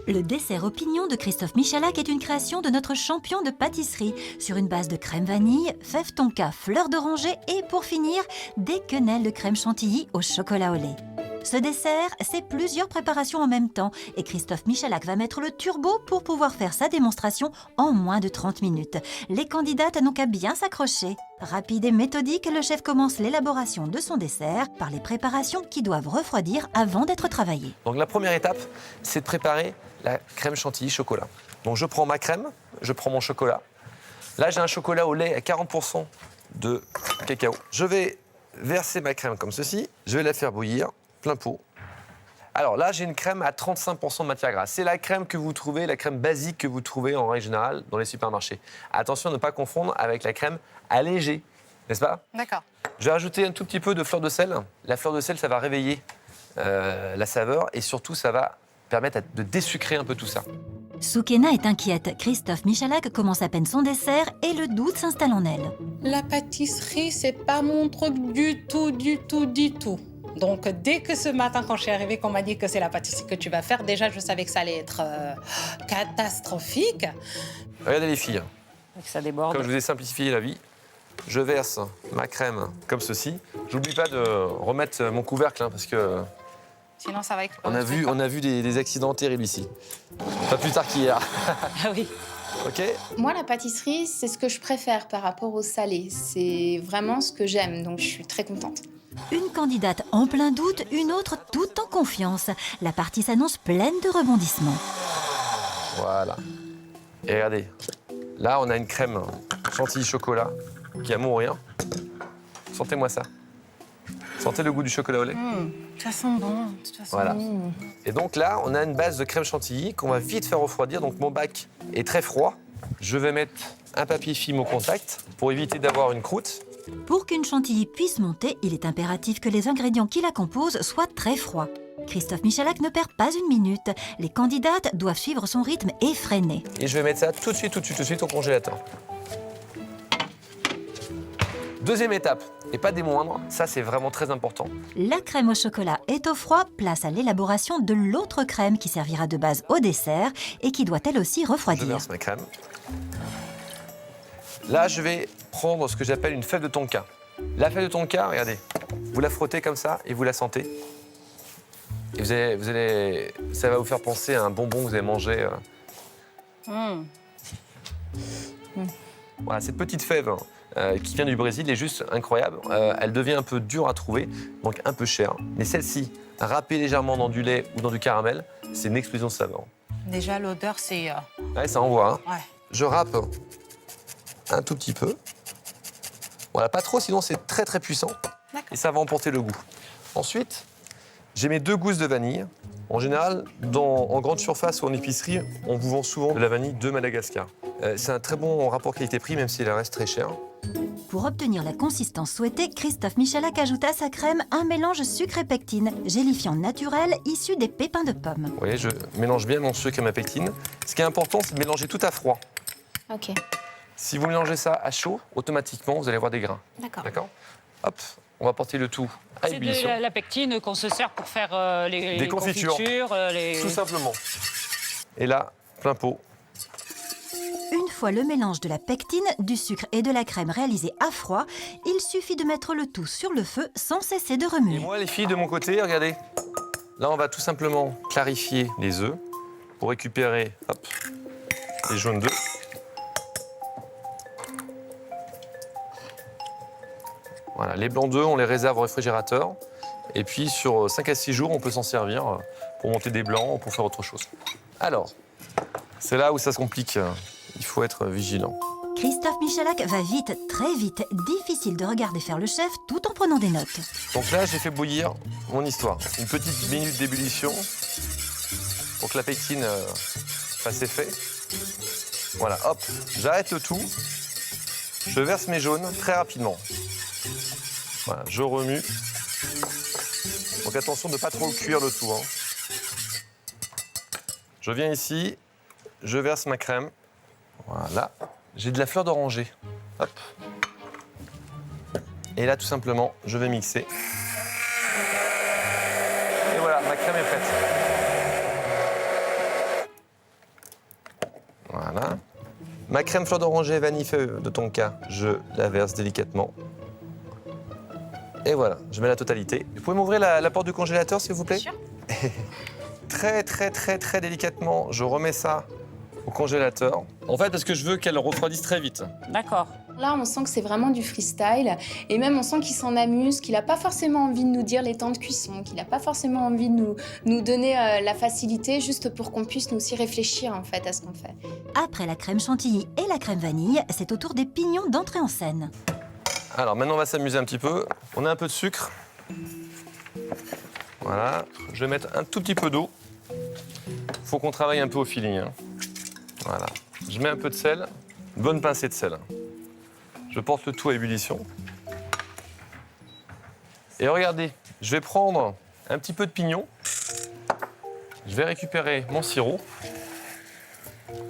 Le dessert aux pignons de Christophe Michalak est une création de notre champion de pâtisserie sur une base de crème vanille, fève tonka, fleur d'oranger et pour finir, des quenelles de crème chantilly au chocolat au lait. Ce dessert, c'est plusieurs préparations en même temps et Christophe Michalak va mettre le turbo pour pouvoir faire sa démonstration en moins de 30 minutes. Les candidates n'ont qu'à bien s'accrocher. Rapide et méthodique, le chef commence l'élaboration de son dessert par les préparations qui doivent refroidir avant d'être travaillées. Donc la première étape, c'est de préparer la crème chantilly chocolat. Donc je prends ma crème, je prends mon chocolat. Là, j'ai un chocolat au lait à 40% de cacao. Je vais verser ma crème comme ceci, je vais la faire bouillir, plein pot. Alors là, j'ai une crème à 35% de matière grasse. C'est la crème que vous trouvez, la crème basique que vous trouvez en règle générale dans les supermarchés. Attention à ne pas confondre avec la crème allégée, n'est-ce pas? D'accord. Je vais rajouter un tout petit peu de fleur de sel. La fleur de sel, ça va réveiller la saveur et surtout, ça va permettre de désucrer un peu tout ça. Soukena est inquiète. Christophe Michalak commence à peine son dessert et le doute s'installe en elle. La pâtisserie, c'est pas mon truc du tout. Donc, dès que ce matin, quand je suis arrivée, qu'on m'a dit que c'est la pâtisserie que tu vas faire, déjà, je savais que ça allait être catastrophique. Regardez les filles, Et que ça déborde. comme je vous ai simplifié la vie, je verse ma crème comme ceci. J'oublie pas de remettre mon couvercle hein, parce que Sinon, ça va exploser. on a vu des accidents terribles ici. Pas plus tard qu'hier. Ah oui. Ok? Moi, la pâtisserie, c'est ce que je préfère par rapport au salé. C'est vraiment ce que j'aime, donc je suis très contente. Une candidate en plein doute, une autre toute en confiance. La partie s'annonce pleine de rebondissements. Voilà. Et regardez, là on a une crème chantilly chocolat qui a mourir. Sentez-moi ça. Sentez le goût du chocolat au lait. Ça sent bon. De toute façon. Voilà. Et donc là, on a une base de crème chantilly qu'on va vite faire refroidir. Donc mon bac est très froid. Je vais mettre un papier film au contact pour éviter d'avoir une croûte. Pour qu'une chantilly puisse monter, il est impératif que les ingrédients qui la composent soient très froids. Christophe Michalak ne perd pas une minute. Les candidates doivent suivre son rythme effréné. Et je vais mettre ça tout de suite au congélateur. Deuxième étape, et pas des moindres, ça c'est vraiment très important. La crème au chocolat est au froid, place à l'élaboration de l'autre crème qui servira de base au dessert et qui doit elle aussi Je refroidir. verse ma crème. Là, je vais prendre ce que j'appelle une fève de tonka. La fève de tonka, regardez, vous la frottez comme ça et vous la sentez. Et ça va vous faire penser à un bonbon que vous avez mangé. Voilà, cette petite fève qui vient du Brésil est juste incroyable. Elle devient un peu dure à trouver, donc un peu chère. Mais celle-ci, râpée légèrement dans du lait ou dans du caramel, c'est une explosion de saveur. Déjà, l'odeur, c'est... Ouais, ça envoie. Hein. Ouais. Je râpe un tout petit peu. Voilà, pas trop, sinon c'est très très puissant. D'accord. Et ça va emporter le goût. Ensuite, j'ai mes 2 gousses de vanille. En général, en grande surface ou en épicerie, on vous vend souvent de la vanille de Madagascar. C'est un très bon rapport qualité-prix, même si elle reste très chère. Pour obtenir la consistance souhaitée, Christophe Michalak ajoute à sa crème un mélange sucre et pectine, gélifiant naturel issu des pépins de pommes. Vous voyez, je mélange bien mon sucre et ma pectine. Ce qui est important, c'est de mélanger tout à froid. Ok, Si vous mélangez ça à chaud, automatiquement, vous allez avoir des grains. d'accord. D'accord? Hop, on va porter le tout à C'est ébullition. de la pectine qu'on se sert pour faire Des les confitures. les... Tout simplement. Et là, plein pot. Une fois le mélange de la pectine, du sucre et de la crème réalisé à froid, il suffit de mettre le tout sur le feu sans cesser de Et remuer. moi, les filles, de mon côté, regardez. Là, on va tout simplement clarifier les œufs pour récupérer hop, les jaunes d'œufs. Voilà, les blancs d'œufs, on les réserve au réfrigérateur. Et puis, sur 5 à 6 jours, on peut s'en servir pour monter des blancs ou pour faire autre chose. Alors, c'est là où ça se complique. Il faut être vigilant. Christophe Michalak va vite, très vite. Difficile de regarder faire le chef tout en prenant des notes. Donc là, j'ai fait bouillir mon histoire. Une petite minute d'ébullition pour que la pectine fasse effet. Voilà, hop, j'arrête le tout. Je verse mes jaunes très rapidement. Voilà, je remue. Donc attention de ne pas trop cuire le tout. Hein. Je viens ici, je verse ma crème. Voilà. J'ai de la fleur d'oranger. Hop. Et là, tout simplement, je vais mixer. Et voilà, ma crème est prête. Ma crème fleur d'oranger vanille feuille de tonka, je la verse délicatement. Et voilà, je mets la totalité. Vous pouvez m'ouvrir la porte du congélateur, s'il vous plaît? Sûr. Très, très, très, très délicatement, je remets ça au congélateur. En fait, parce que je veux qu'elle refroidisse très vite. D'accord. Là, on sent que c'est vraiment du freestyle. Et même, on sent qu'il s'en amuse, qu'il n'a pas forcément envie de nous dire les temps de cuisson, qu'il n'a pas forcément envie de nous donner la facilité juste pour qu'on puisse nous aussi réfléchir en fait à ce qu'on fait. Après la crème chantilly et la crème vanille, c'est au tour des pignons d'entrer en scène. Alors maintenant, on va s'amuser un petit peu. On a un peu de sucre. Voilà. Je vais mettre un tout petit peu d'eau. Il faut qu'on travaille un peu au feeling, hein. Voilà. Je mets un peu de sel. Une bonne pincée de sel. Je porte le tout à ébullition. Et regardez, je vais prendre un petit peu de pignon. Je vais récupérer mon sirop. Vous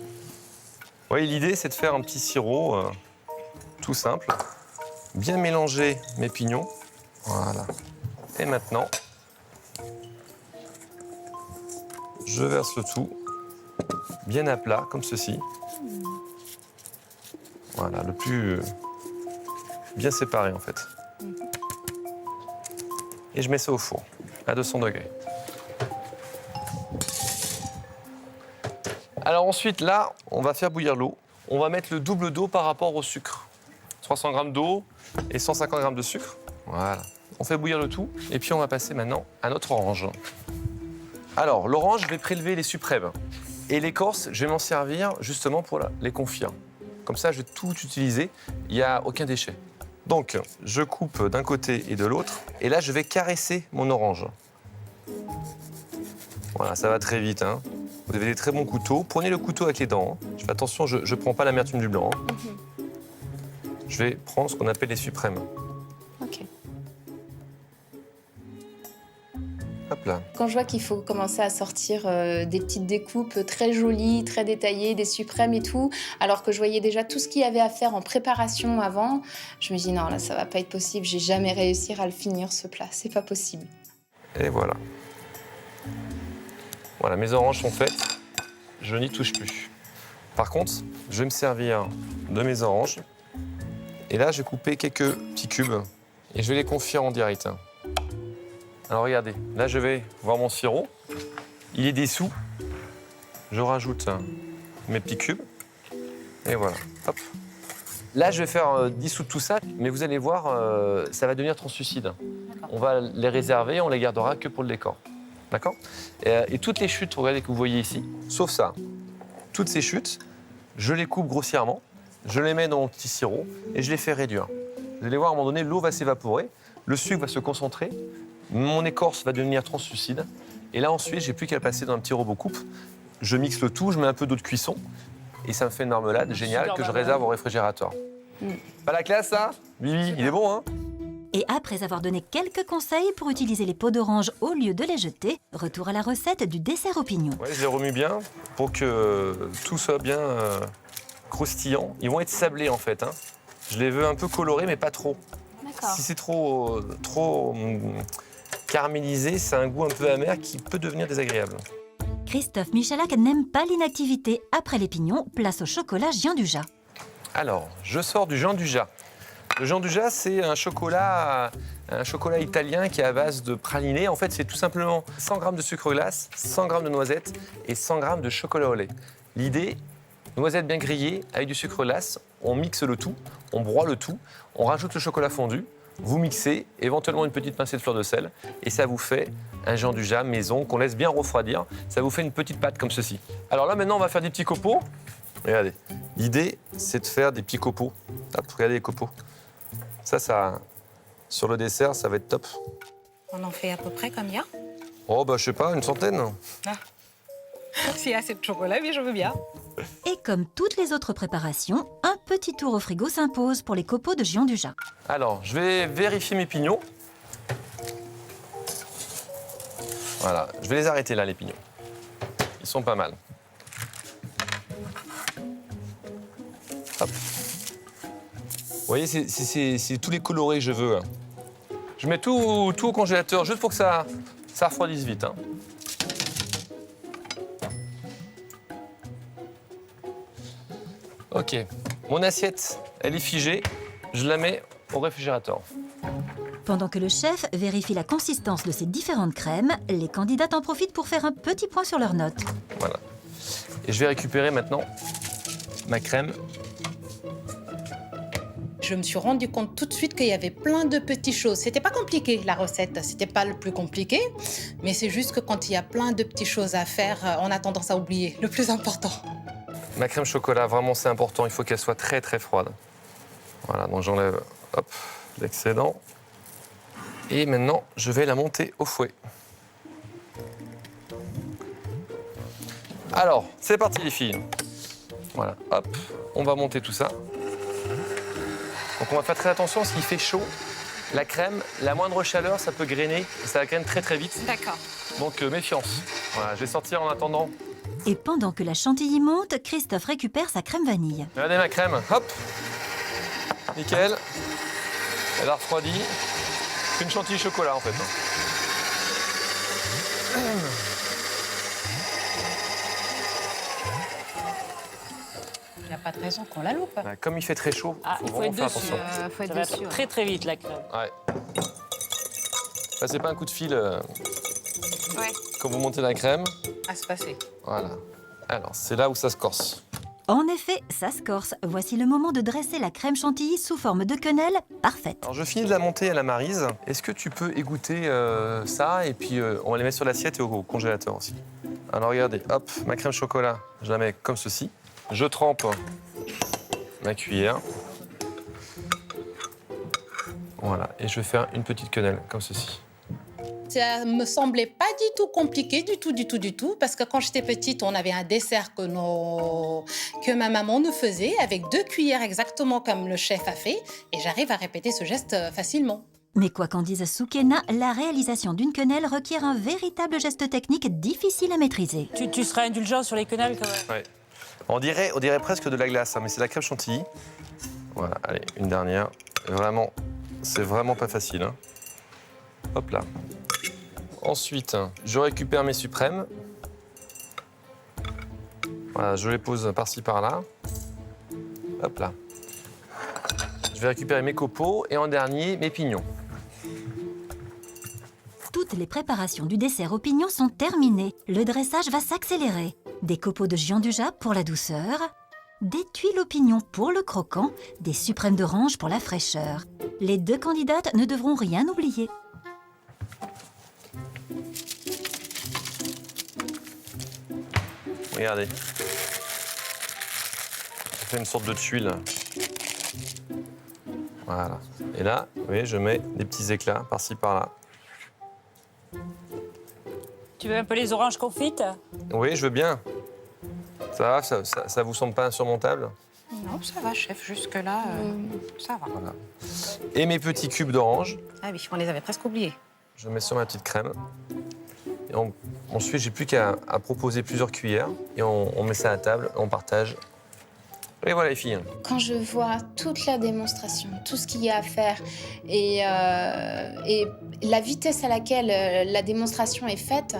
voyez, l'idée, c'est de faire un petit sirop tout simple. Bien mélanger mes pignons. Voilà. Et maintenant, je verse le tout bien à plat, comme ceci. Voilà, le plus bien séparé en fait. Et je mets ça au four, à 200 degrés. Alors ensuite, là, on va faire bouillir l'eau. On va mettre le double d'eau par rapport au sucre. 300 g d'eau et 150 g de sucre. Voilà. On fait bouillir le tout. Et puis on va passer maintenant à notre orange. Alors, l'orange, je vais prélever les suprêmes. Et l'écorce, je vais m'en servir justement pour les confire. Comme ça, je vais tout utiliser. Il n'y a aucun déchet. Donc, je coupe d'un côté et de l'autre. Et là, je vais caresser mon orange. Voilà, ça va très vite, hein. Vous avez des très bons couteaux. Prenez le couteau avec les dents, hein. Je fais attention, je ne prends pas l'amertume du blanc, hein. Je vais prendre ce qu'on appelle les suprêmes. Ok. Hop là. Quand je vois qu'il faut commencer à sortir des petites découpes très jolies, très détaillées, des suprêmes et tout, alors que je voyais déjà tout ce qu'il y avait à faire en préparation avant, je me dis non, là, ça va pas être possible. J'ai jamais réussir à le finir, ce plat. C'est pas possible. Et voilà. Voilà, mes oranges sont faites. Je n'y touche plus. Par contre, je vais me servir de mes oranges. Et là, je vais couper quelques petits cubes et je vais les confire en direct. Alors regardez, là je vais voir mon sirop. Il est dessous. Je rajoute mes petits cubes. Et voilà, hop. Là, je vais faire dissoudre tout ça, mais vous allez voir, ça va devenir translucide. On va les réserver, on les gardera que pour le décor. D'accord? Et toutes les chutes, regardez, que vous voyez ici, sauf ça, toutes ces chutes, je les coupe grossièrement, je les mets dans mon petit sirop et je les fais réduire. Vous allez voir, à un moment donné, l'eau va s'évaporer, le sucre va se concentrer, mon écorce va devenir translucide. Et là, ensuite, j'ai plus qu'à le passer dans un petit robot coupe. Je mixe le tout, je mets un peu d'eau de cuisson et ça me fait une marmelade géniale que je réserve au réfrigérateur. Pas la classe, ça? Bibi, il est bon, hein? Et après avoir donné quelques conseils pour utiliser les peaux d'orange au lieu de les jeter, retour à la recette du dessert aux pignons. Ouais, je les remue bien pour que tout soit bien croustillant. Ils vont être sablés, en fait, hein. Je les veux un peu colorés, mais pas trop. D'accord. Si c'est trop caramélisé, c'est un goût un peu amer qui peut devenir désagréable. Christophe Michalak n'aime pas l'inactivité. Après les pignons, place au chocolat Gianduja. Alors, je sors du Gianduja. Le Gianduja, c'est un chocolat italien qui est à base de praliné. En fait, c'est tout simplement 100 g de sucre glace, 100 g de noisettes et 100 g de chocolat au lait. L'idée, noisettes bien grillées avec du sucre glace, on mixe le tout, on broie le tout, on rajoute le chocolat fondu, vous mixez, éventuellement une petite pincée de fleur de sel, et ça vous fait un Gianduja maison qu'on laisse bien refroidir. Ça vous fait une petite pâte comme ceci. Alors là, maintenant, on va faire des petits copeaux. Regardez, l'idée, c'est de faire des petits copeaux. Hop, regardez les copeaux. Ça, sur le dessert, ça va être top. On en fait à peu près combien? Oh, bah, je sais pas, une centaine. S'il y a assez de chocolat, oui, je veux bien. Et comme toutes les autres préparations, un petit tour au frigo s'impose pour les copeaux de Gianduja. Alors, je vais vérifier mes pignons. Voilà, je vais les arrêter là, les pignons. Ils sont pas mal. Hop. Vous voyez, c'est tous les colorés que je veux, hein. Je mets tout au congélateur, juste pour que ça refroidisse vite, hein. Ok, mon assiette, elle est figée. Je la mets au réfrigérateur. Pendant que le chef vérifie la consistance de ces différentes crèmes, les candidates en profitent pour faire un petit point sur leurs notes. Voilà. Et je vais récupérer maintenant ma crème. Je me suis rendu compte tout de suite qu'il y avait plein de petites choses. C'était pas compliqué, la recette. C'était pas le plus compliqué. Mais c'est juste que quand il y a plein de petites choses à faire, on a tendance à oublier le plus important. Ma crème chocolat, vraiment c'est important, il faut qu'elle soit très très froide. Voilà, donc j'enlève hop, l'excédent. Et maintenant, je vais la monter au fouet. Alors, c'est parti les filles. Voilà, hop, on va monter tout ça. Donc on va faire très attention parce qu'il fait chaud. La crème, la moindre chaleur, ça peut grainer et ça graine très très vite. D'accord. Donc méfiance. Voilà, je vais sortir en attendant. Et pendant que la chantilly monte, Christophe récupère sa crème vanille. Regardez ma crème, hop. Nickel. Elle a refroidi. C'est une chantilly chocolat en fait. Il n'y a pas de raison qu'on la loupe. Comme il fait très chaud, Ah, il il faut faut vraiment être faire dessus. attention. Faut être Ça va dessus. très très vite la crème. Ouais. Passez pas un coup de fil Ouais. quand vous montez la crème. À se passer. Voilà. Alors, c'est là où ça se corse. En effet, ça se corse. Voici le moment de dresser la crème chantilly sous forme de quenelle parfaite. Alors, je finis de la monter à la Maryse. Est-ce que tu peux égoutter ça et puis on va les mettre sur l'assiette et au congélateur aussi. Alors, regardez, hop, ma crème chocolat, je la mets comme ceci. Je trempe ma cuillère. Voilà, et je vais faire une petite quenelle comme ceci. Ça me semblait pas du tout compliqué, du tout, parce que quand j'étais petite, on avait un dessert que ma maman nous faisait avec 2 cuillères exactement comme le chef a fait, et j'arrive à répéter ce geste facilement. Mais quoi qu'en dise Soukena, la réalisation d'une quenelle requiert un véritable geste technique difficile à maîtriser. Tu seras indulgent sur les quenelles quand même. Ouais. On dirait presque de la glace, hein, mais c'est de la crème chantilly. Voilà, allez, une dernière. Vraiment, c'est vraiment pas facile. Hein. Hop là. Ensuite, je récupère mes suprêmes. Voilà, je les pose par-ci, par-là. Hop là. Je vais récupérer mes copeaux et en dernier, mes pignons. Toutes les préparations du dessert aux pignons sont terminées. Le dressage va s'accélérer. Des copeaux de gianduja pour la douceur, des tuiles aux pignons pour le croquant, des suprêmes d'orange pour la fraîcheur. Les 2 candidates ne devront rien oublier. Regardez. Ça fait une sorte de tuile. Voilà. Et là, vous voyez, je mets des petits éclats par-ci, par-là. Tu veux un peu les oranges confites? Oui, je veux bien. Ça va, ça vous semble pas insurmontable? Non, ça va, chef, jusque-là, ça va. Voilà. Et mes petits cubes d'orange, Ah oui, on les avait presque oubliés. je mets sur ma petite crème. Et ensuite, j'ai plus qu'à proposer plusieurs cuillères. Et on met ça à table, on partage. Et voilà les filles. Quand je vois toute la démonstration, tout ce qu'il y a à faire et la vitesse à laquelle la démonstration est faite,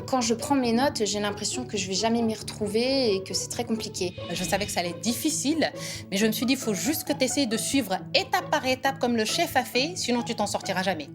quand je prends mes notes, j'ai l'impression que je vais jamais m'y retrouver et que c'est très compliqué. Je savais que ça allait être difficile, mais je me suis dit, il faut juste que tu essayes de suivre étape par étape comme le chef a fait, sinon tu t'en sortiras jamais.